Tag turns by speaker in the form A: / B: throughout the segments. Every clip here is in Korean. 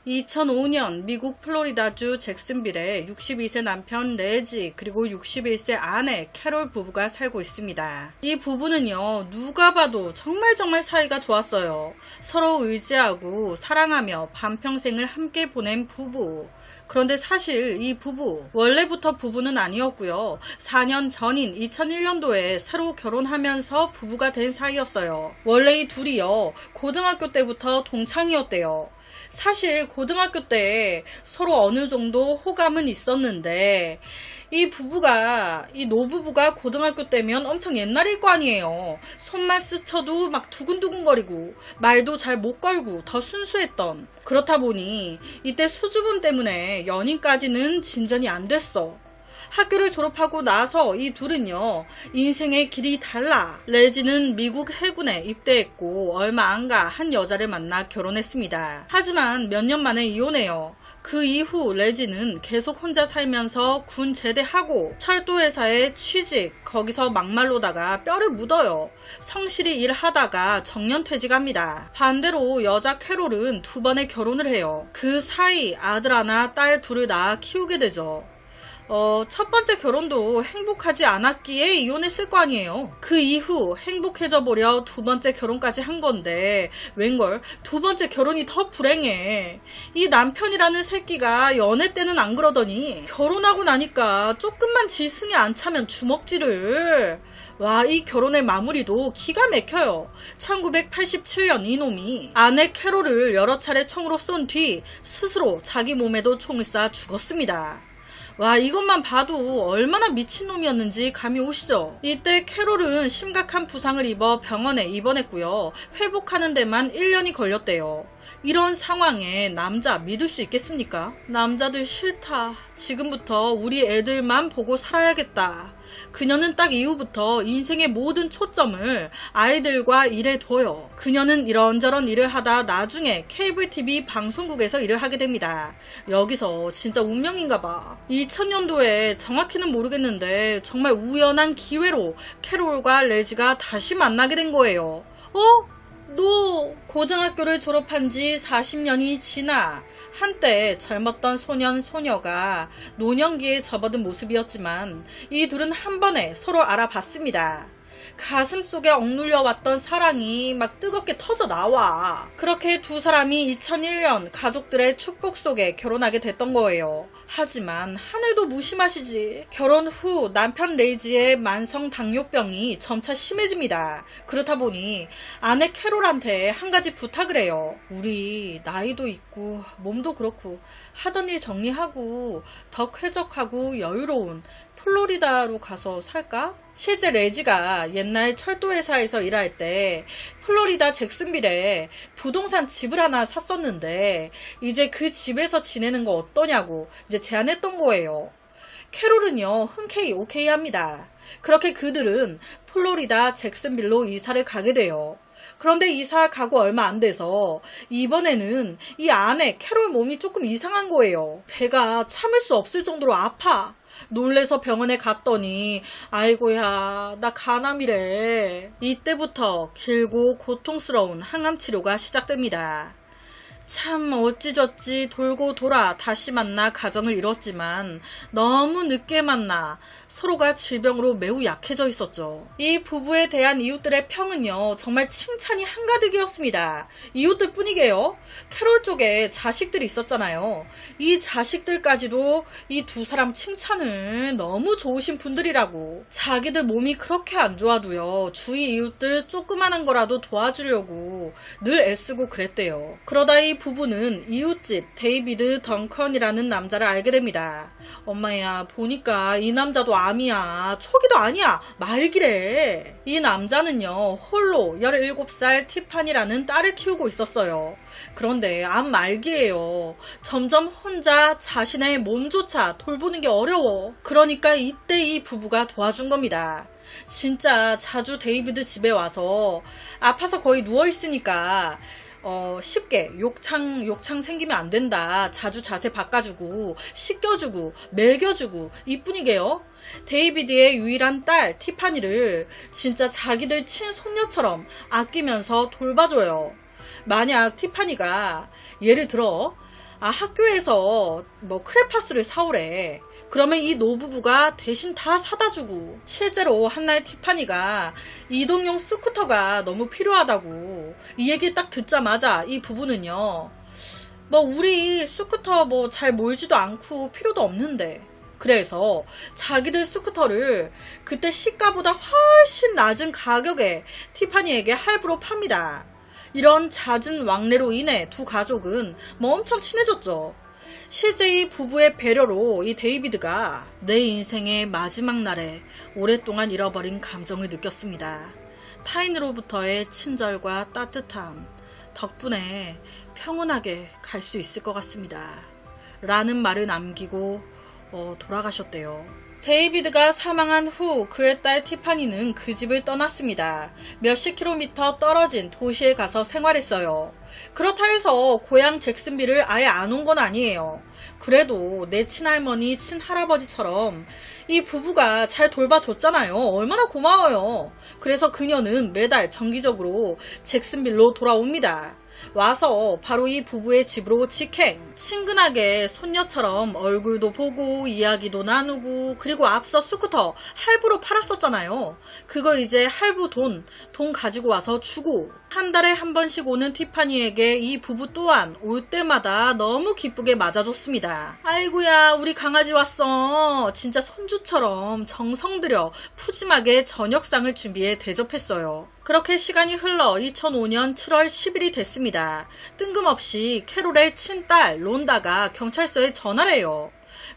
A: 2005년 미국 플로리다주 잭슨빌에 62세 남편 레지 그리고 61세 아내 캐롤 부부가 살고 있습니다. 이 부부는요, 누가 봐도 정말 사이가 좋았어요. 서로 의지하고 사랑하며 반평생을 함께 보낸 부부. 그런데 사실 이 부부 원래부터 부부는 아니었고요. 4년 전인 2001년도에 새로 결혼하면서 부부가 된 사이였어요. 원래 이 둘이요, 고등학교 때부터 동창이었대요. 사실 고등학교 때 서로 어느 정도 호감은 있었는데 이 노부부가 고등학교 때면 엄청 옛날일 거 아니에요. 손만 스쳐도 막 두근두근거리고 말도 잘 못 걸고 더 순수했던, 그렇다 보니 이때 수줍음 때문에 연인까지는 진전이 안 됐어. 학교를 졸업하고 나서 이 둘은요, 인생의 길이 달라. 레지는 미국 해군에 입대했고 얼마 안 가 한 여자를 만나 결혼했습니다. 하지만 몇 년 만에 이혼해요. 그 이후 레지는 계속 혼자 살면서 군 제대하고 철도회사에 취직, 거기서 막말로다가 뼈를 묻어요. 성실히 일하다가 정년퇴직합니다. 반대로 여자 캐롤은 2번의 결혼을 해요. 그 사이 아들 하나 딸 둘을 낳아 키우게 되죠. 첫 번째 결혼도 행복하지 않았기에 이혼했을 거 아니에요. 그 이후 행복해져 보려 2번째 결혼까지 한 건데 웬걸 2번째 결혼이 더 불행해. 이 남편이라는 새끼가 연애 때는 안 그러더니 결혼하고 나니까 조금만 지승이 안 차면 주먹질을. 와, 이 결혼의 마무리도 기가 막혀요. 1987년 이놈이 아내 캐롤을 여러 차례 총으로 쏜 뒤 스스로 자기 몸에도 총을 쏴 죽었습니다. 와, 이것만 봐도 얼마나 미친놈이었는지 감이 오시죠? 이때 캐롤은 심각한 부상을 입어 병원에 입원했고요. 회복하는 데만 1년이 걸렸대요. 이런 상황에 남자 믿을 수 있겠습니까? 남자들 싫다. 지금부터 우리 애들만 보고 살아야겠다. 그녀는 딱 이후부터 인생의 모든 초점을 아이들과 일에 둬요. 그녀는 이런저런 일을 하다 나중에 케이블 TV 방송국에서 일을 하게 됩니다. 여기서 진짜 운명인가 봐. 2000년도에 정확히는 모르겠는데 정말 우연한 기회로 캐롤과 레지가 다시 만나게 된 거예요. 너 고등학교를 졸업한 지 40년이 지나 한때 젊었던 소년 소녀가 노년기에 접어든 모습이었지만 이 둘은 한 번에 서로 알아봤습니다. 가슴속에 억눌려 왔던 사랑이 막 뜨겁게 터져 나와. 그렇게 두 사람이 2001년 가족들의 축복 속에 결혼하게 됐던 거예요. 하지만 하늘도 무심하시지. 결혼 후 남편 레이지의 만성 당뇨병이 점차 심해집니다. 그렇다 보니 아내 캐롤한테 한 가지 부탁을 해요. 우리 나이도 있고 몸도 그렇고 하던 일 정리하고 더 쾌적하고 여유로운 플로리다로 가서 살까? 실제 레지가 옛날 철도회사에서 일할 때 플로리다 잭슨빌에 부동산 집을 하나 샀었는데 이제 그 집에서 지내는 거 어떠냐고 이제 제안했던 거예요. 캐롤은요, 흔쾌히 오케이 합니다. 그렇게 그들은 플로리다 잭슨빌로 이사를 가게 돼요. 그런데 이사 가고 얼마 안 돼서 이번에는 이 아내 캐롤 몸이 조금 이상한 거예요. 배가 참을 수 없을 정도로 아파. 놀래서 병원에 갔더니 아이고야, 나 간암이래. 이때부터 길고 고통스러운 항암 치료가 시작됩니다. 참 어찌저찌 돌고 돌아 다시 만나 가정을 이뤘지만 너무 늦게 만나 서로가 질병으로 매우 약해져 있었죠. 이 부부에 대한 이웃들의 평은요, 정말 칭찬이 한가득이었습니다. 이웃들 뿐이게요, 캐롤 쪽에 자식들이 있었잖아요. 이 자식들까지도 이 두 사람 칭찬을 너무 좋으신 분들이라고. 자기들 몸이 그렇게 안 좋아도요, 주위 이웃들 조그마한 거라도 도와주려고 늘 애쓰고 그랬대요. 그러다 이 부부는 이웃집 데이비드 덩컨이라는 남자를 알게 됩니다. 엄마야, 보니까 이 남자도 암이야. 초기도 아니야. 말기래. 이 남자는요, 홀로 17살 티파니라는 딸을 키우고 있었어요. 그런데 암 말기예요. 점점 혼자 자신의 몸조차 돌보는 게 어려워. 그러니까 이때 이 부부가 도와준 겁니다. 진짜 자주 데이비드 집에 와서 아파서 거의 누워있으니까 쉽게 욕창 생기면 안 된다. 자주 자세 바꿔주고 씻겨주고 먹여주고 이뿐이게요. 데이비드의 유일한 딸 티파니를 진짜 자기들 친손녀처럼 아끼면서 돌봐줘요. 만약 티파니가 예를 들어 학교에서 뭐 크레파스를 사오래. 그러면 이 노부부가 대신 다 사다 주고, 실제로 한날 티파니가 이동용 스쿠터가 너무 필요하다고 이 얘기 딱 듣자마자 이 부부는요, 뭐 우리 스쿠터 뭐 잘 몰지도 않고 필요도 없는데, 그래서 자기들 스쿠터를 그때 시가보다 훨씬 낮은 가격에 티파니에게 할부로 팝니다. 이런 잦은 왕래로 인해 두 가족은 뭐 엄청 친해졌죠. 실제 이 부부의 배려로 이 데이비드가 내 인생의 마지막 날에 오랫동안 잃어버린 감정을 느꼈습니다. 타인으로부터의 친절과 따뜻함 덕분에 평온하게 갈 수 있을 것 같습니다. 라는 말을 남기고 돌아가셨대요. 데이비드가 사망한 후 그의 딸 티파니는 그 집을 떠났습니다. 몇십 킬로미터 떨어진 도시에 가서 생활했어요. 그렇다 해서 고향 잭슨빌을 아예 안 온 건 아니에요. 그래도 내 친할머니, 친할아버지처럼 이 부부가 잘 돌봐줬잖아요. 얼마나 고마워요. 그래서 그녀는 매달 정기적으로 잭슨빌로 돌아옵니다. 와서 바로 이 부부의 집으로 직행, 친근하게 손녀처럼 얼굴도 보고 이야기도 나누고, 그리고 앞서 스쿠터 할부로 팔았었잖아요. 그거 이제 할부 돈 가지고 와서 주고, 한 달에 한 번씩 오는 티파니에게 이 부부 또한 올 때마다 너무 기쁘게 맞아줬습니다. 아이고야, 우리 강아지 왔어. 진짜 손주처럼 정성 들여 푸짐하게 저녁상을 준비해 대접했어요. 그렇게 시간이 흘러 2005년 7월 10일이 됐습니다. 뜬금없이 캐롤의 친딸 론다가 경찰서에 전화를 해요.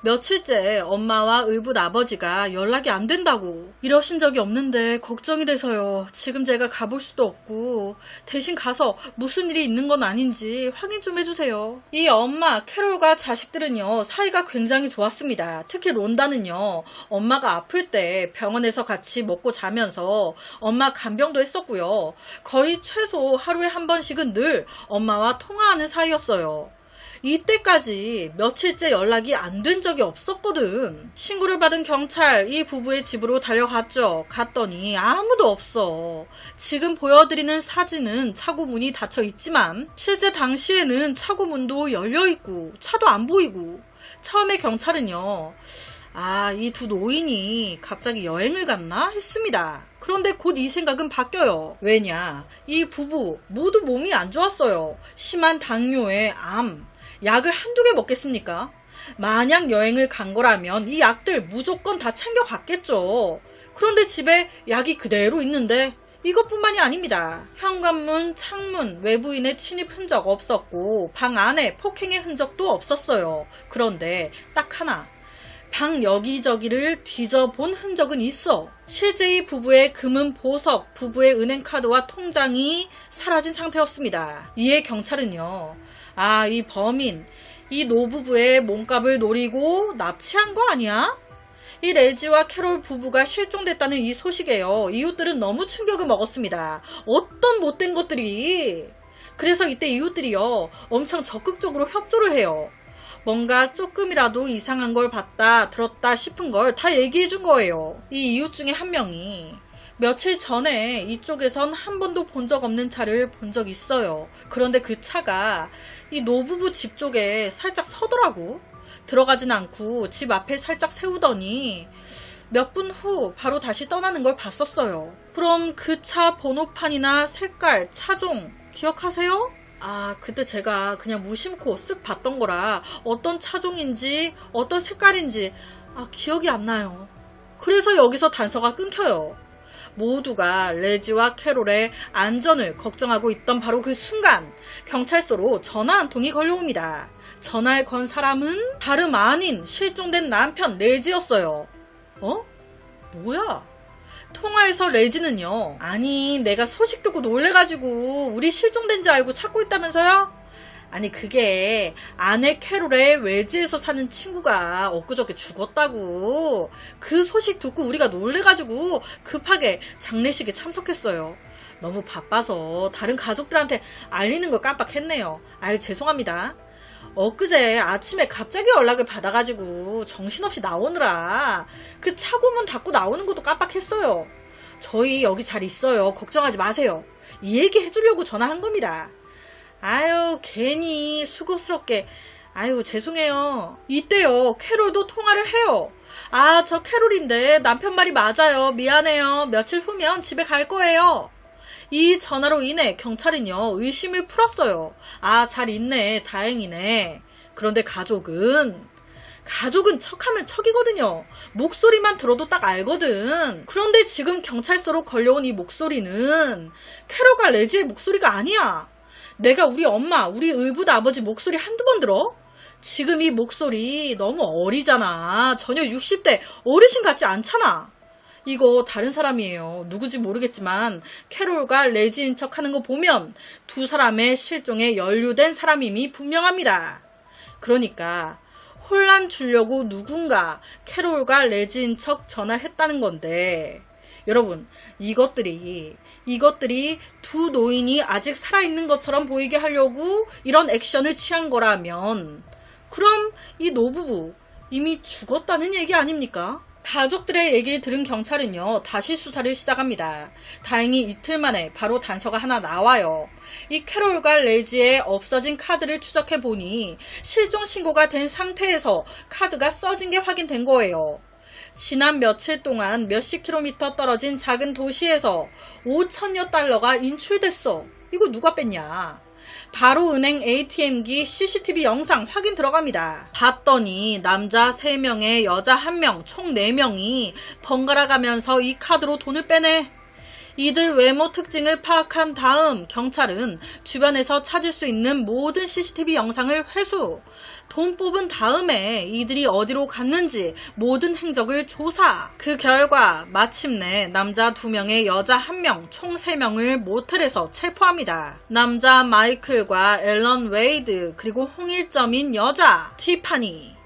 A: 며칠째 엄마와 의붓 아버지가 연락이 안 된다고. 이러신 적이 없는데 걱정이 돼서요. 지금 제가 가볼 수도 없고 대신 가서 무슨 일이 있는 건 아닌지 확인 좀 해주세요. 이 엄마 캐롤과 자식들은요, 사이가 굉장히 좋았습니다. 특히 론다는요, 엄마가 아플 때 병원에서 같이 먹고 자면서 엄마 간병도 했었고요. 거의 최소 하루에 한 번씩은 늘 엄마와 통화하는 사이였어요. 이때까지 며칠째 연락이 안 된 적이 없었거든. 신고를 받은 경찰 이 부부의 집으로 달려갔죠. 갔더니 아무도 없어. 지금 보여드리는 사진은 차고 문이 닫혀 있지만 실제 당시에는 차고 문도 열려 있고 차도 안 보이고, 처음에 경찰은요, 이 두 노인이 갑자기 여행을 갔나 했습니다. 그런데 곧 이 생각은 바뀌어요. 왜냐, 이 부부 모두 몸이 안 좋았어요. 심한 당뇨에 암, 약을 한두 개 먹겠습니까? 만약 여행을 간 거라면 이 약들 무조건 다 챙겨갔겠죠. 그런데 집에 약이 그대로 있는데 이것뿐만이 아닙니다. 현관문, 창문, 외부인의 침입 흔적 없었고 방 안에 폭행의 흔적도 없었어요. 그런데 딱 하나, 방 여기저기를 뒤져본 흔적은 있어. 실제 이 부부의 금은 보석, 부부의 은행카드와 통장이 사라진 상태였습니다. 이에 경찰은요, 이 범인, 이 노부부의 몸값을 노리고 납치한 거 아니야? 이 레지와 캐롤 부부가 실종됐다는 이 소식에요, 이웃들은 너무 충격을 먹었습니다. 어떤 못된 것들이. 그래서 이때 이웃들이요, 엄청 적극적으로 협조를 해요. 뭔가 조금이라도 이상한 걸 봤다, 들었다 싶은 걸 다 얘기해 준 거예요. 이 이웃 중에 한 명이 며칠 전에 이쪽에선 한 번도 본 적 없는 차를 본 적 있어요. 그런데 그 차가 이 노부부 집 쪽에 살짝 서더라고. 들어가진 않고 집 앞에 살짝 세우더니 몇 분 후 바로 다시 떠나는 걸 봤었어요. 그럼 그 차 번호판이나 색깔, 차종 기억하세요? 그때 제가 그냥 무심코 쓱 봤던 거라 어떤 차종인지 어떤 색깔인지 기억이 안 나요. 그래서 여기서 단서가 끊겨요. 모두가 레지와 캐롤의 안전을 걱정하고 있던 바로 그 순간 경찰서로 전화 한 통이 걸려옵니다. 전화를 건 사람은 다름 아닌 실종된 남편 레지였어요. 뭐야? 통화에서 레지는요, 아니 내가 소식 듣고 놀래가지고 우리 실종된 줄 알고 찾고 있다면서요? 아니 그게 아내 캐롤의 외지에서 사는 친구가 엊그저께 죽었다고. 그 소식 듣고 우리가 놀래가지고 급하게 장례식에 참석했어요. 너무 바빠서 다른 가족들한테 알리는 걸 깜빡했네요. 죄송합니다. 엊그제 아침에 갑자기 연락을 받아가지고 정신없이 나오느라 그 차고문 닫고 나오는 것도 깜빡했어요. 저희 여기 잘 있어요. 걱정하지 마세요. 이 얘기 해주려고 전화한 겁니다. 괜히 수고스럽게 아이고 죄송해요. 이때요 캐롤도 통화를 해요. 아, 저 캐롤인데 남편 말이 맞아요. 미안해요. 며칠 후면 집에 갈 거예요. 이 전화로 인해 경찰은요 의심을 풀었어요. 아, 잘 있네. 다행이네. 그런데 가족은 척하면 척이거든요. 목소리만 들어도 딱 알거든. 그런데 지금 경찰서로 걸려온 이 목소리는 캐롤과 레지의 목소리가 아니야. 내가 우리 엄마, 우리 의붓 아버지 목소리 한두 번 들어? 지금 이 목소리 너무 어리잖아. 전혀 60대 어르신 같지 않잖아. 이거 다른 사람이에요. 누구지 모르겠지만 캐롤과 레지인 척 하는 거 보면 두 사람의 실종에 연루된 사람임이 분명합니다. 그러니까 혼란 주려고 누군가 캐롤과 레지인 척 전화를 했다는 건데, 여러분 이것들이 두 노인이 아직 살아있는 것처럼 보이게 하려고 이런 액션을 취한 거라면 그럼 이 노부부 이미 죽었다는 얘기 아닙니까? 가족들의 얘기를 들은 경찰은요 다시 수사를 시작합니다. 다행히 이틀 만에 바로 단서가 하나 나와요. 이 캐롤과 레지의 없어진 카드를 추적해 보니 실종 신고가 된 상태에서 카드가 써진 게 확인된 거예요. 지난 며칠 동안 몇십 킬로미터 떨어진 작은 도시에서 5천여 달러가 인출됐어. 이거 누가 뺐냐? 바로 은행 ATM기 CCTV 영상 확인 들어갑니다. 봤더니 남자 3명에 여자 1명, 총 4명이 번갈아 가면서 이 카드로 돈을 빼내. 이들 외모 특징을 파악한 다음 경찰은 주변에서 찾을 수 있는 모든 CCTV 영상을 회수. 돈 뽑은 다음에 이들이 어디로 갔는지 모든 행적을 조사. 그 결과 마침내 남자 2명에 여자 1명, 총 3명을 모텔에서 체포합니다. 남자 마이클과 앨런 웨이드, 그리고 홍일점인 여자 티파니.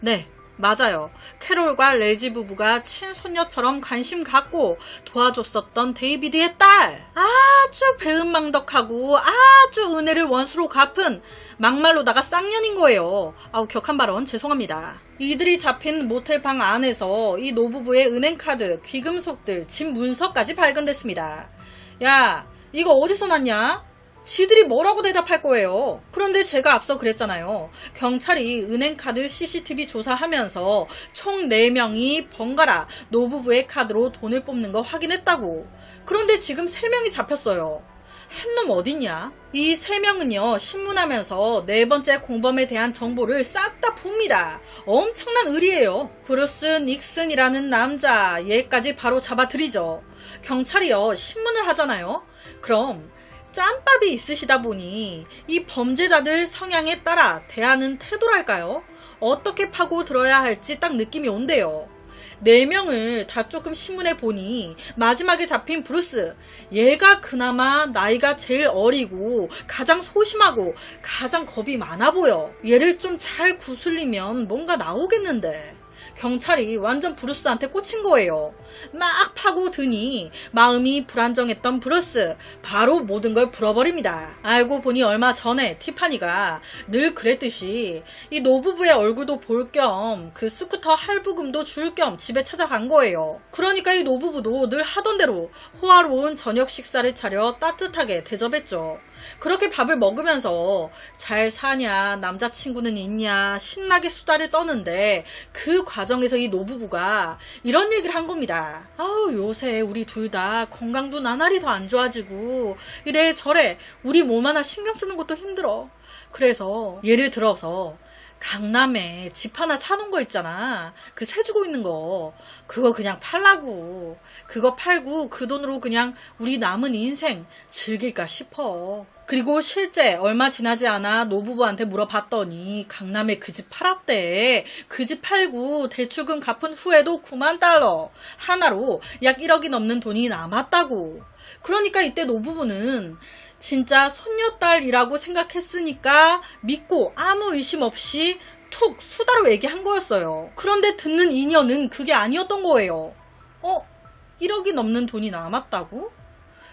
A: 네, 맞아요. 캐롤과 레지 부부가 친손녀처럼 관심 갖고 도와줬었던 데이비드의 딸. 아주 배은망덕하고 아주 은혜를 원수로 갚은 막말로다가 쌍년인 거예요. 아우, 격한 발언 죄송합니다. 이들이 잡힌 모텔 방 안에서 이 노부부의 은행카드, 귀금속들, 집 문서까지 발견됐습니다. 야, 이거 어디서 났냐? 지들이 뭐라고 대답할 거예요. 그런데 제가 앞서 그랬잖아요. 경찰이 은행카드 CCTV 조사하면서 총 4명이 번갈아 노부부의 카드로 돈을 뽑는 거 확인했다고. 그런데 지금 3명이 잡혔어요. 한 놈 어딨냐? 이 3명은요 신문하면서 4번째 공범에 대한 정보를 싹 다 풉니다. 엄청난 의리예요. 브루스 닉슨이라는 남자, 얘까지 바로 잡아들이죠. 경찰이요 신문을 하잖아요. 그럼 짬밥이 있으시다 보니 이 범죄자들 성향에 따라 대하는 태도랄까요? 어떻게 파고 들어야 할지 딱 느낌이 온대요. 4명을 다 조금 신문해 보니 마지막에 잡힌 브루스, 얘가 그나마 나이가 제일 어리고 가장 소심하고 가장 겁이 많아 보여. 얘를 좀 잘 구슬리면 뭔가 나오겠는데. 경찰이 완전 브루스한테 꽂힌 거예요. 막 파고 드니 마음이 불안정했던 브루스, 바로 모든 걸 풀어버립니다. 알고 보니 얼마 전에 티파니가 늘 그랬듯이 이 노부부의 얼굴도 볼 겸 그 스쿠터 할부금도 줄 겸 집에 찾아간 거예요. 그러니까 이 노부부도 늘 하던 대로 호화로운 저녁 식사를 차려 따뜻하게 대접했죠. 그렇게 밥을 먹으면서 잘 사냐, 남자친구는 있냐, 신나게 수다를 떠는데 그 과정에서 이 노부부가 이런 얘기를 한 겁니다. 아우, 요새 우리 둘 다 건강도 나날이 더 안 좋아지고 이래 저래 우리 몸 하나 신경 쓰는 것도 힘들어. 그래서 예를 들어서 강남에 집 하나 사놓은 거 있잖아. 그 세 주고 있는 거. 그거 그냥 팔라고. 그거 팔고 그 돈으로 그냥 우리 남은 인생 즐길까 싶어. 그리고 실제 얼마 지나지 않아 노부부한테 물어봤더니 강남에 그 집 팔았대. 그 집 팔고 대출금 갚은 후에도 9만 달러. 하나로 약 1억이 넘는 돈이 남았다고. 그러니까 이때 노부부는 진짜 손녀딸이라고 생각했으니까 믿고 아무 의심 없이 툭 수다로 얘기한 거였어요. 그런데 듣는 인연은 그게 아니었던 거예요. 1억이 넘는 돈이 남았다고?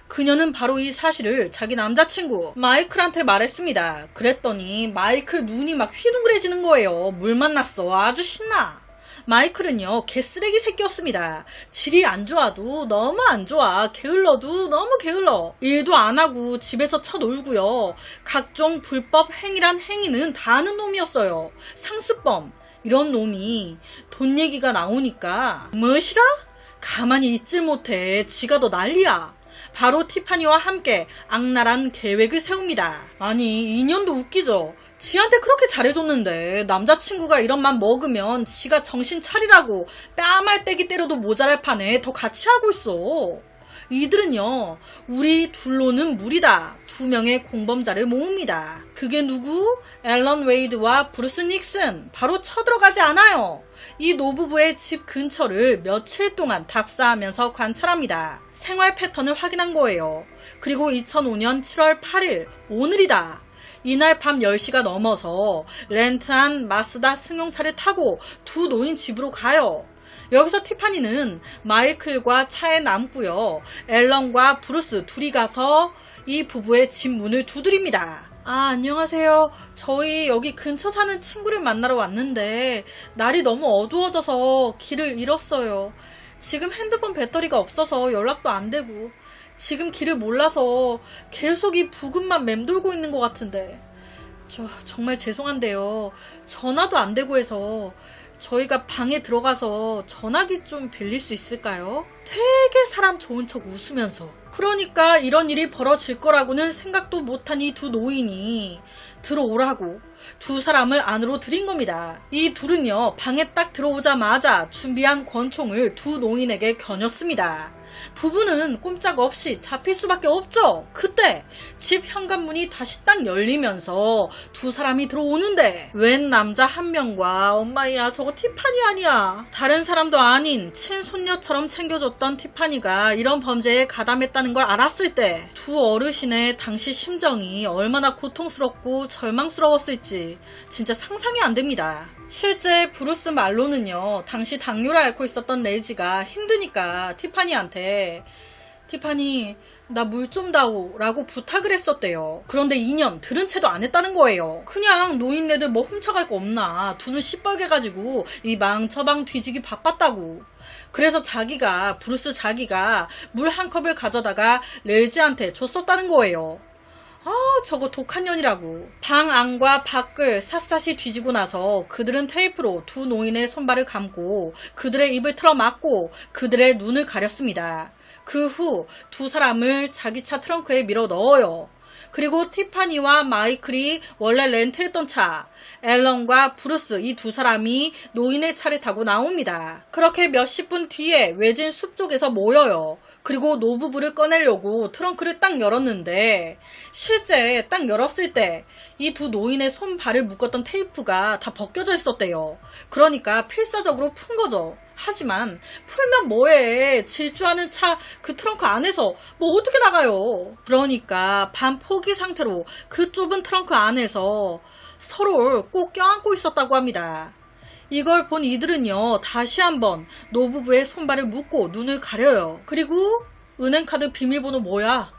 A: 그녀는 바로 이 사실을 자기 남자친구 마이클한테 말했습니다. 그랬더니 마이클 눈이 막 휘둥그레지는 거예요. 물 만났어. 아주 신나. 마이클은요, 개쓰레기 새끼였습니다. 질이 안 좋아도 너무 안 좋아. 게을러도 너무 게을러. 일도 안 하고 집에서 쳐놀고요. 각종 불법 행위란 행위는 다 하는 놈이었어요. 상습범. 이런 놈이 돈 얘기가 나오니까 뭐시라? 가만히 있질 못해. 지가 더 난리야. 바로 티파니와 함께 악랄한 계획을 세웁니다. 아니, 인연도 웃기죠. 지한테 그렇게 잘해줬는데 남자친구가 이런 맘 먹으면 지가 정신 차리라고 뺨알떼기 때려도 모자랄 판에 더 같이 하고 있어. 이들은요, 우리 둘로는 무리다. 2명의 공범자를 모읍니다. 그게 누구? 앨런 웨이드와 브루스 닉슨. 바로 쳐들어가지 않아요. 이 노부부의 집 근처를 며칠 동안 답사하면서 관찰합니다. 생활 패턴을 확인한 거예요. 그리고 2005년 7월 8일, 오늘이다. 이날 밤 10시가 넘어서 렌트한 마스다 승용차를 타고 두 노인 집으로 가요. 여기서 티파니는 마이클과 차에 남고요. 앨런과 브루스 둘이 가서 이 부부의 집 문을 두드립니다. 아, 안녕하세요. 저희 여기 근처 사는 친구를 만나러 왔는데 날이 너무 어두워져서 길을 잃었어요. 지금 핸드폰 배터리가 없어서 연락도 안 되고 지금 길을 몰라서 계속 이 부근만 맴돌고 있는 것 같은데 정말 죄송한데요. 전화도 안 되고 해서 저희가 방에 들어가서 전화기 좀 빌릴 수 있을까요? 되게 사람 좋은 척 웃으면서. 그러니까 이런 일이 벌어질 거라고는 생각도 못한 이 두 노인이 들어오라고 두 사람을 안으로 들인 겁니다. 이 둘은요, 방에 딱 들어오자마자 준비한 권총을 두 노인에게 겨눴습니다. 부부는 꼼짝없이 잡힐 수밖에 없죠. 그때 집 현관문이 다시 딱 열리면서 두 사람이 들어오는데 웬 남자 한 명과 엄마야 저거 티파니 아니야. 다른 사람도 아닌 친손녀처럼 챙겨줬던 티파니가 이런 범죄에 가담했다는 걸 알았을 때 두 어르신의 당시 심정이 얼마나 고통스럽고 절망스러웠을지 진짜 상상이 안 됩니다. 실제 브루스 말로는요, 당시 당뇨를 앓고 있었던 레이지가 힘드니까 티파니한테 티파니 나 물 좀 다오 라고 부탁을 했었대요. 그런데 2년 들은 채도 안 했다는 거예요. 그냥 노인네들 뭐 훔쳐갈 거 없나 두 눈 시뻘게 가지고 이 방 저 방 뒤지기 바빴다고. 그래서 브루스 자기가 물 한 컵을 가져다가 레이지한테 줬었다는 거예요. 아, 저거 독한 년이라고. 방 안과 밖을 샅샅이 뒤지고 나서 그들은 테이프로 두 노인의 손발을 감고 그들의 입을 틀어막고 그들의 눈을 가렸습니다. 그 후 두 사람을 자기 차 트렁크에 밀어 넣어요. 그리고 티파니와 마이클이 원래 렌트했던 차, 앨런과 브루스 이 두 사람이 노인의 차를 타고 나옵니다. 그렇게 몇십 분 뒤에 외진 숲 쪽에서 모여요. 그리고 노부부를 꺼내려고 트렁크를 딱 열었는데 실제 딱 열었을 때 이 두 노인의 손발을 묶었던 테이프가 다 벗겨져 있었대요. 그러니까 필사적으로 푼 거죠. 하지만 풀면 뭐해. 질주하는 차 그 트렁크 안에서 뭐 어떻게 나가요. 그러니까 반 포기 상태로 그 좁은 트렁크 안에서 서로를 꼭 껴안고 있었다고 합니다. 이걸 본 이들은요, 다시 한번 노부부의 손발을 묶고 눈을 가려요. 그리고 은행카드 비밀번호 뭐야?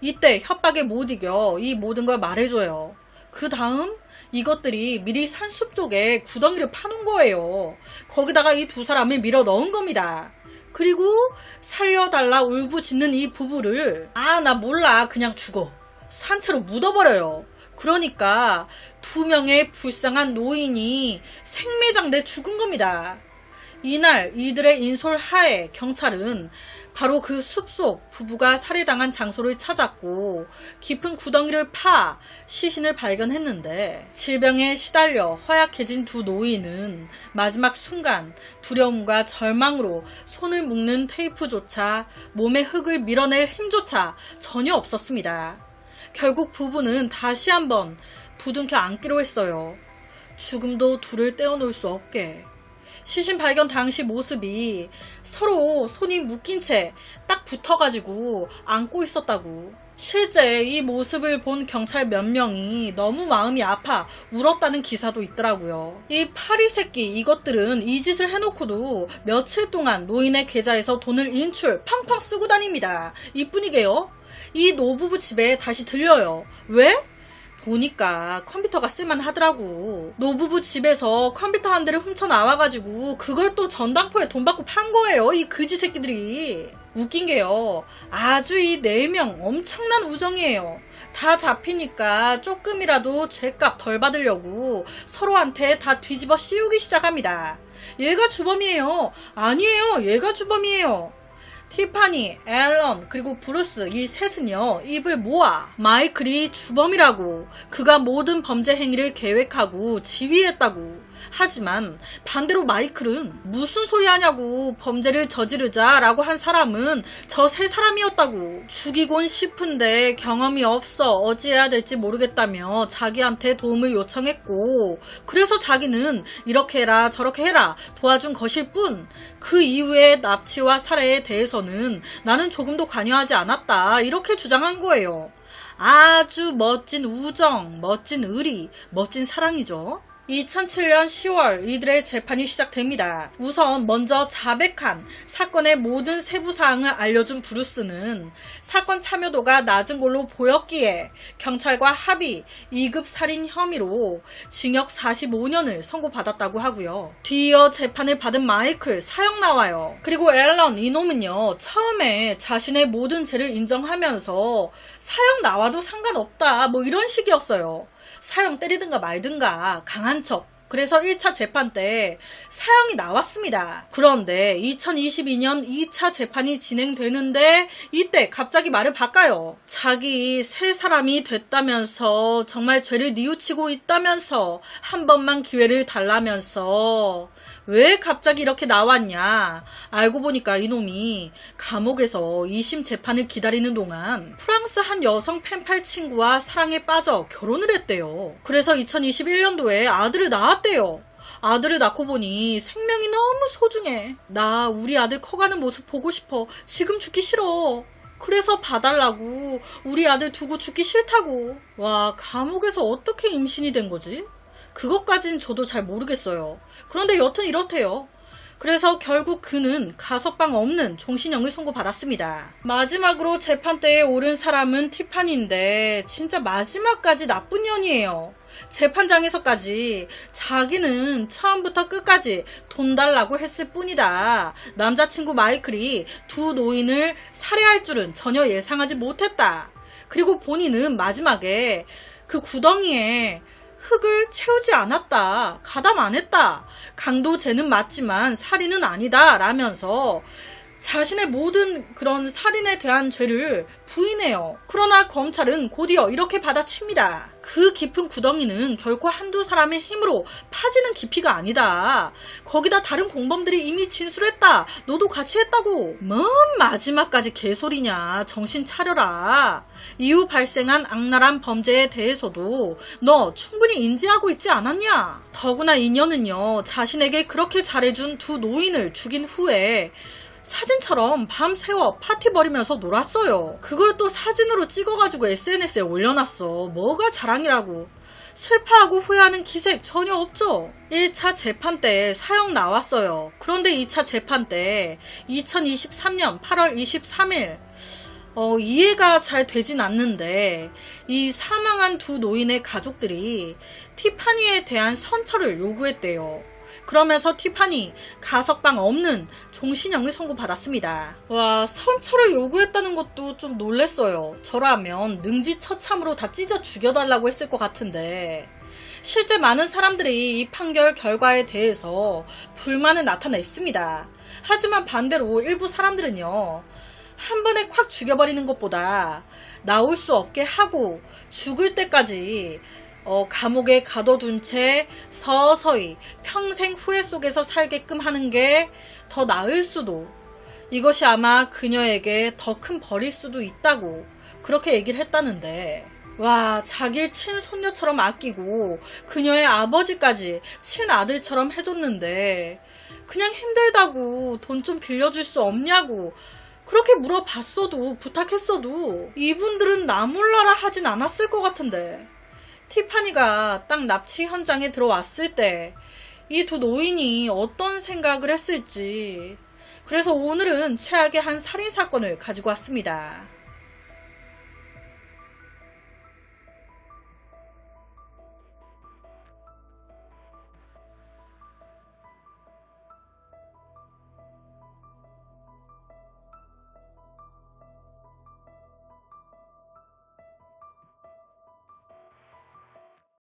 A: 이때 협박에 못 이겨 이 모든 걸 말해줘요. 그 다음 이것들이 미리 산숲 쪽에 구덩이를 파놓은 거예요. 거기다가 이 두 사람을 밀어 넣은 겁니다. 그리고 살려달라 울부짖는 이 부부를 나 몰라 그냥 죽어 산채로 묻어버려요. 그러니까 2명의 불쌍한 노인이 생매장돼 죽은 겁니다. 이날 이들의 인솔하에 경찰은 바로 그 숲속 부부가 살해당한 장소를 찾았고 깊은 구덩이를 파 시신을 발견했는데 질병에 시달려 허약해진 두 노인은 마지막 순간 두려움과 절망으로 손을 묶는 테이프조차 몸의 흙을 밀어낼 힘조차 전혀 없었습니다. 결국 부부는 다시 한번 부둥켜 안기로 했어요. 죽음도 둘을 떼어놓을 수 없게. 시신 발견 당시 모습이 서로 손이 묶인 채 딱 붙어가지고 안고 있었다고. 실제 이 모습을 본 경찰 몇 명이 너무 마음이 아파 울었다는 기사도 있더라고요. 이 파리 새끼 이것들은 이 짓을 해놓고도 며칠 동안 노인의 계좌에서 돈을 인출 팡팡 쓰고 다닙니다. 이뿐이게요. 이 노부부 집에 다시 들려요. 왜? 보니까 컴퓨터가 쓸만하더라고. 노부부 집에서 컴퓨터 한 대를 훔쳐 나와가지고 그걸 또 전당포에 돈 받고 판 거예요. 이 그지 새끼들이. 웃긴 게요. 아주 이 4명 엄청난 우정이에요. 다 잡히니까 조금이라도 죄값 덜 받으려고 서로한테 다 뒤집어 씌우기 시작합니다. 얘가 주범이에요. 아니에요. 얘가 주범이에요. 티파니, 앨런, 그리고 브루스 이 셋은요 입을 모아 마이클이 주범이라고, 그가 모든 범죄 행위를 계획하고 지휘했다고. 하지만 반대로 마이클은 무슨 소리 하냐고, 범죄를 저지르자 라고 한 사람은 저 세 사람이었다고. 죽이곤 싶은데 경험이 없어 어찌해야 될지 모르겠다며 자기한테 도움을 요청했고, 그래서 자기는 이렇게 해라 저렇게 해라 도와준 것일 뿐, 그 이후의 납치와 살해에 대해서는 나는 조금도 관여하지 않았다 이렇게 주장한 거예요. 아주 멋진 우정, 멋진 의리, 멋진 사랑이죠. 2007년 10월 이들의 재판이 시작됩니다. 우선 먼저 자백한 사건의 모든 세부사항을 알려준 브루스는 사건 참여도가 낮은 걸로 보였기에 경찰과 합의 2급 살인 혐의로 징역 45년을 선고받았다고 하고요. 뒤이어 재판을 받은 마이클 사형 나와요. 그리고 앨런 이놈은요 처음에 자신의 모든 죄를 인정하면서 사형 나와도 상관없다 뭐 이런 식이었어요. 사형 때리든가 말든가 강한 척. 그래서 1차 재판 때 사형이 나왔습니다. 그런데 2022년 2차 재판이 진행되는데 이때 갑자기 말을 바꿔요. 자기 세 사람이 됐다면서, 정말 죄를 뉘우치고 있다면서, 한 번만 기회를 달라면서 왜 갑자기 이렇게 나왔냐. 알고 보니까 이놈이 감옥에서 2심 재판을 기다리는 동안 프랑스 한 여성 펜팔 친구와 사랑에 빠져 결혼을 했대요. 그래서 2021년도에 아들을 낳았대요. 아들을 낳고 보니 생명이 너무 소중해. 나 우리 아들 커가는 모습 보고 싶어. 지금 죽기 싫어. 그래서 봐달라고. 우리 아들 두고 죽기 싫다고. 와, 감옥에서 어떻게 임신이 된 거지? 그것까진 저도 잘 모르겠어요. 그런데 여튼 이렇대요. 그래서 결국 그는 가석방 없는 종신형을 선고받았습니다. 마지막으로 재판대에 오른 사람은 티파니인데 진짜 마지막까지 나쁜 년이에요. 재판장에서까지 자기는 처음부터 끝까지 돈 달라고 했을 뿐이다. 남자친구 마이클이 두 노인을 살해할 줄은 전혀 예상하지 못했다. 그리고 본인은 마지막에 그 구덩이에 흙을 채우지 않았다. 가담 안 했다. 강도죄는 맞지만 살인은 아니다. 라면서 자신의 모든 그런 살인에 대한 죄를 부인해요. 그러나 검찰은 곧이어 이렇게 받아칩니다. 그 깊은 구덩이는 결코 한두 사람의 힘으로 파지는 깊이가 아니다. 거기다 다른 공범들이 이미 진술했다. 너도 같이 했다고. 뭔 마지막까지 개소리냐. 정신 차려라. 이후 발생한 악랄한 범죄에 대해서도 너 충분히 인지하고 있지 않았냐. 더구나 이년은요 자신에게 그렇게 잘해준 두 노인을 죽인 후에 사진처럼 밤새워 파티 벌이면서 놀았어요. 그걸 또 사진으로 찍어가지고 SNS에 올려놨어. 뭐가 자랑이라고. 슬퍼하고 후회하는 기색 전혀 없죠. 1차 재판 때 사형 나왔어요. 그런데 2차 재판 때 2023년 8월 23일 이해가 잘 되진 않는데 이 사망한 두 노인의 가족들이 티파니에 대한 선처를 요구했대요. 그러면서 티파니 가석방 없는 종신형을 선고받았습니다. 와, 선처를 요구했다는 것도 좀 놀랬어요. 저라면 능지처참으로 다 찢어 죽여달라고 했을 것 같은데 실제 많은 사람들이 이 판결 결과에 대해서 불만을 나타냈습니다. 하지만 반대로 일부 사람들은요 한 번에 콱 죽여버리는 것보다 나올 수 없게 하고 죽을 때까지 감옥에 가둬둔 채 서서히 평생 후회 속에서 살게끔 하는 게 더 나을 수도, 이것이 아마 그녀에게 더 큰 벌일 수도 있다고 그렇게 얘기를 했다는데, 와, 자기 친손녀처럼 아끼고 그녀의 아버지까지 친아들처럼 해줬는데 그냥 힘들다고 돈 좀 빌려줄 수 없냐고 그렇게 물어봤어도 부탁했어도 이분들은 나 몰라라 하진 않았을 것 같은데, 티파니가 딱 납치 현장에 들어왔을 때 이 두 노인이 어떤 생각을 했을지. 그래서 오늘은 최악의 한 살인사건을 가지고 왔습니다.